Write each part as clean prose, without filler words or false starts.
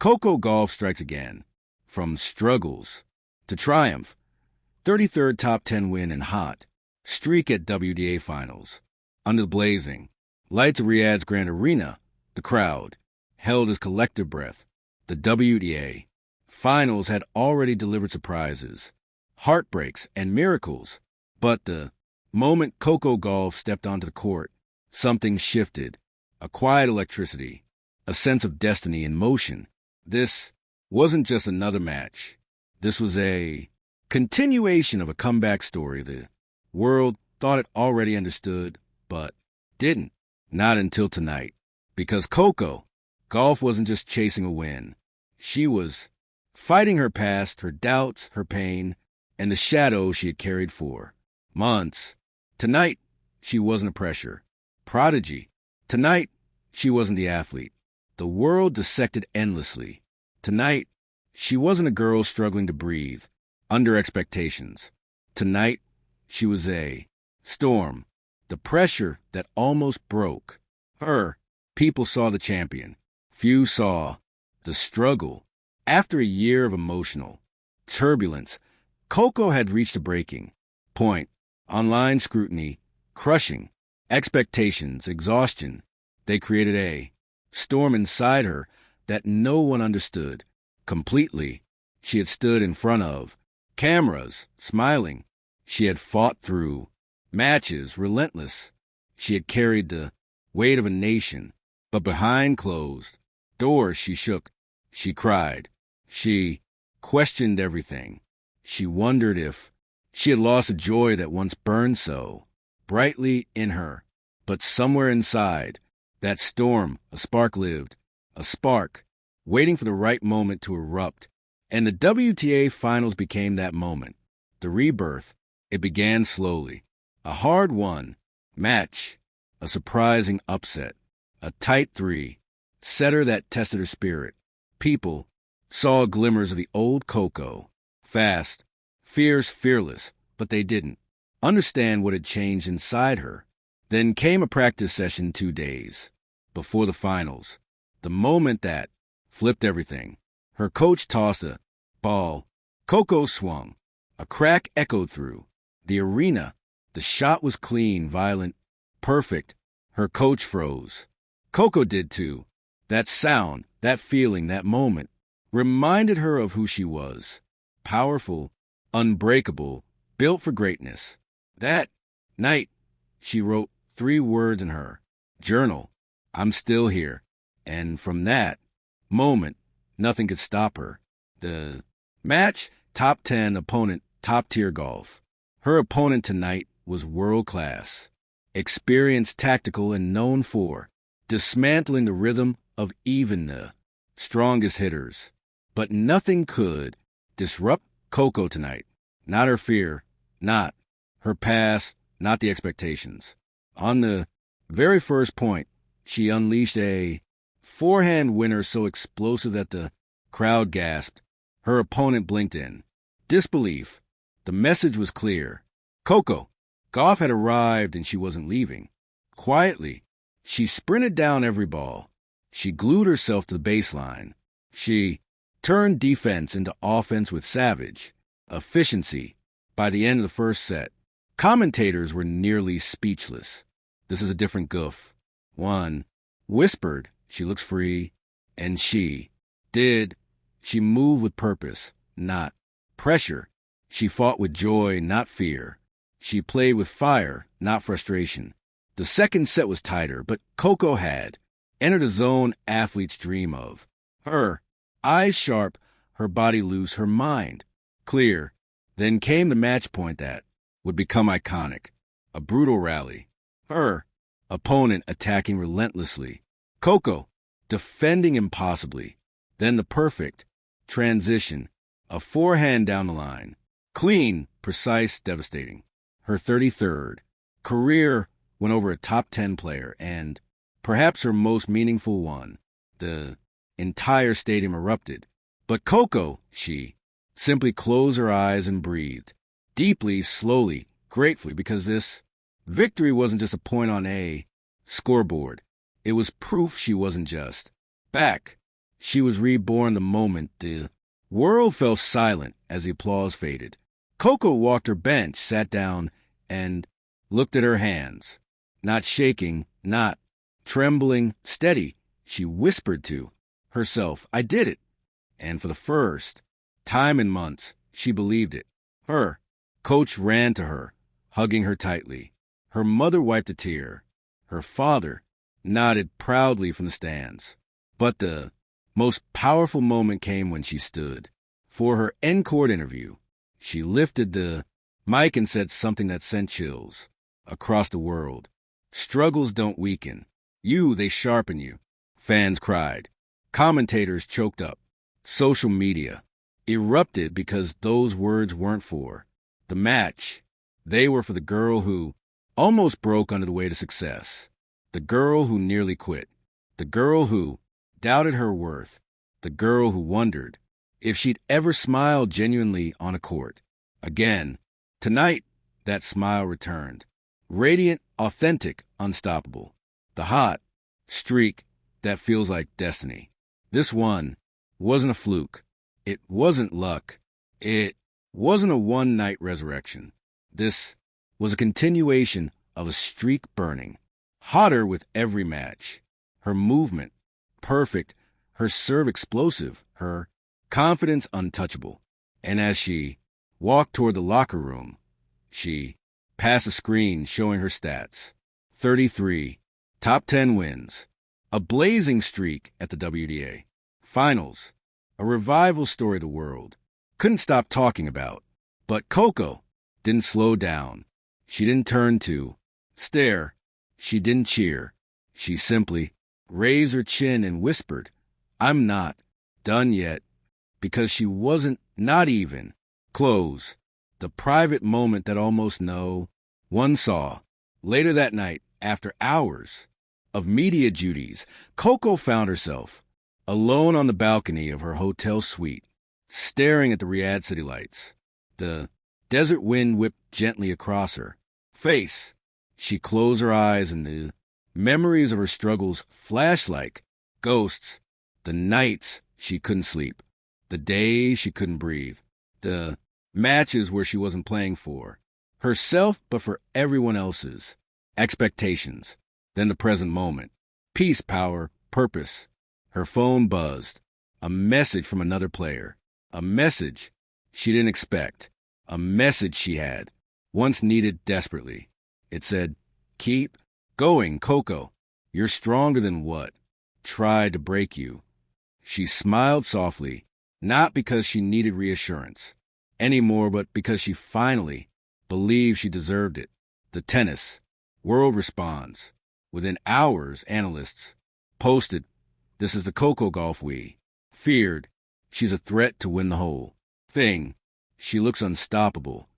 Coco Gauff strikes again. From struggles to triumph. 33rd top 10 win and hot. Streak at WTA finals. Under the blazing lights of Riyadh's Grand Arena, the crowd held his collective breath. The WTA finals had already delivered surprises, heartbreaks, and miracles. But the moment Coco Gauff stepped onto the court, something shifted. A quiet electricity, a sense of destiny in motion. This wasn't just another match. This was a continuation of a comeback story the world thought it already understood, but didn't. Not until tonight. Because Coco Gauff wasn't just chasing a win. She was fighting her past, her doubts, her pain, and the shadows she had carried for months. Tonight, she wasn't a pressure prodigy. Tonight, she wasn't the athlete the world dissected endlessly. Tonight, she wasn't a girl struggling to breathe under expectations. Tonight, she was a storm, the pressure that almost broke her. People saw the champion. Few saw the struggle. After a year of emotional turbulence, Coco had reached a breaking point. Online scrutiny, crushing expectations, exhaustion. They created a storm inside her that no one understood completely. She had stood in front of cameras, smiling. She had fought through matches, relentless. She had carried the weight of a nation. But behind closed doors, she shook. She cried. She questioned everything. She wondered if she had lost a joy that once burned so brightly in her. But somewhere inside that storm, a spark lived, a spark waiting for the right moment to erupt. And the WTA finals became that moment. The rebirth, it began slowly. A hard-won match, a surprising upset, a tight three, setter that tested her spirit. People saw glimmers of the old Coco, fast, fierce, fearless, but they didn't understand what had changed inside her. Then came a practice session 2 days before the finals, the moment that flipped everything. Her coach tossed a ball. Coco swung. A crack echoed through the arena. The shot was clean, violent, perfect. Her coach froze. Coco did too. That sound, that feeling, that moment reminded her of who she was. Powerful, unbreakable, built for greatness. That night, she wrote 3 words in her journal. I'm still here. And from that moment, nothing could stop her. The match, top 10 opponent, top-tier golf. Her opponent tonight was world-class, experienced, tactical, and known for dismantling the rhythm of even the strongest hitters. But nothing could disrupt Coco tonight. Not her fear, not her past, not the expectations. On the very first point, she unleashed a forehand winner so explosive that the crowd gasped. Her opponent blinked in disbelief. The message was clear. Coco Gauff had arrived and she wasn't leaving. Quietly, she sprinted down every ball. She glued herself to the baseline. She turned defense into offense with savage efficiency. By the end of the first set, commentators were nearly speechless. This is a different Gauff. One whispered, she looks free, and she did. She moved with purpose, not pressure. She fought with joy, not fear. She played with fire, not frustration. The second set was tighter, but Coco had entered a zone athletes dream of. Her eyes sharp, her body loose, her mind clear. Then came the match point that would become iconic. A brutal rally. Her opponent attacking relentlessly. Coco defending impossibly. Then the perfect transition. A forehand down the line. Clean, precise, devastating. Her 33rd career went over a top 10 player, and perhaps her most meaningful one. The entire stadium erupted. But Coco, she simply closed her eyes and breathed. Deeply, slowly, gratefully, because this victory wasn't just a point on a scoreboard. It was proof she wasn't just back. She was reborn the moment the world fell silent as the applause faded. Coco walked her bench, sat down, and looked at her hands. Not shaking, not trembling, steady, she whispered to herself, "I did it." And for the first time in months, she believed it. Her coach ran to her, hugging her tightly. Her mother wiped a tear. Her father nodded proudly from the stands. But the most powerful moment came when she stood. For her end-court interview, she lifted the mic and said something that sent chills across the world. Struggles don't weaken you, they sharpen you. Fans cried. Commentators choked up. Social media erupted because those words weren't for the match. They were for the girl who almost broke under the weight of success. The girl who nearly quit. The girl who doubted her worth. The girl who wondered if she'd ever smile genuinely on a court. Again, tonight, that smile returned. Radiant, authentic, unstoppable. The hot streak that feels like destiny. This one wasn't a fluke. It wasn't luck. It wasn't a one-night resurrection. This was a continuation of a streak burning, hotter with every match. Her movement, perfect. Her serve explosive. Her confidence untouchable. And as she walked toward the locker room, she passed a screen showing her stats. 33, top 10 wins, a blazing streak at the WTA. Finals, a revival story the world couldn't stop talking about. But Coco didn't slow down. She didn't turn to stare. She didn't cheer. She simply raised her chin and whispered, "I'm not done yet," because she wasn't not even close. The private moment that almost no one saw. Later that night, after hours of media duties, Coco found herself alone on the balcony of her hotel suite, staring at the Riyadh city lights. The desert wind whipped gently across her face. She closed her eyes and the memories of her struggles flashed like ghosts. The nights she couldn't sleep. The days she couldn't breathe. The matches where she wasn't playing for herself, but for everyone else's expectations. Then the present moment. Peace, power, purpose. Her phone buzzed. A message from another player. A message she didn't expect. A message she had once needed desperately. It said, "Keep going, Coco. You're stronger than what tried to break you." She smiled softly, not because she needed reassurance anymore, but because she finally believed she deserved it. The tennis world responds. Within hours, analysts posted, "This is the Coco Gauff we feared. She's a threat to win the whole thing. She looks unstoppable."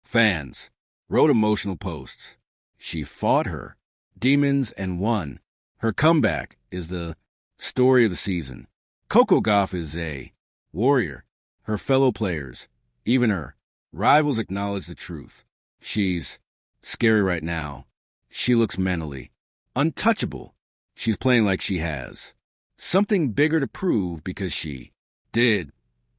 Fans wrote emotional posts. She fought her demons and won. Her comeback is the story of the season. Coco Gauff is a warrior. Her fellow players, even her rivals, acknowledge the truth. She's scary right now. She looks mentally untouchable. She's playing like she has something bigger to prove because she did.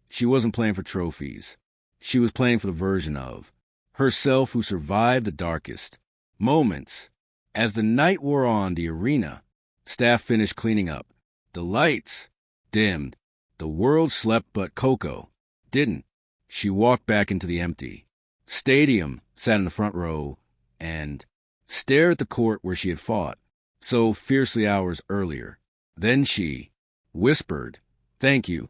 She wasn't playing for trophies. She was playing for the version of herself who survived the darkest moments. As the night wore on, the arena staff finished cleaning up. The lights dimmed. The world slept, but Coco didn't. She walked back into the empty stadium, sat in the front row, and stared at the court where she had fought so fiercely hours earlier. Then she whispered, thank you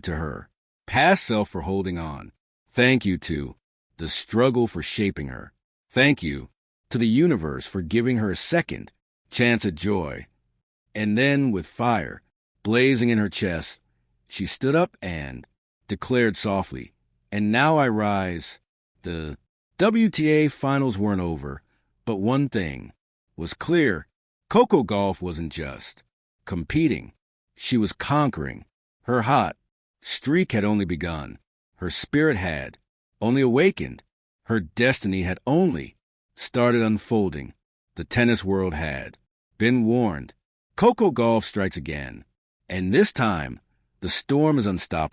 to her past self for holding on. Thank you to the struggle for shaping her. Thank you to the universe for giving her a second chance at joy." And then, with fire blazing in her chest, she stood up and declared softly, "And now I rise." The WTA finals weren't over, but one thing was clear. Coco Gauff wasn't just competing. She was conquering. Her hot streak had only begun. Her spirit had only awakened. Her destiny had only started unfolding. The tennis world had been warned. Coco Gauff strikes again. And this time, the storm is unstoppable.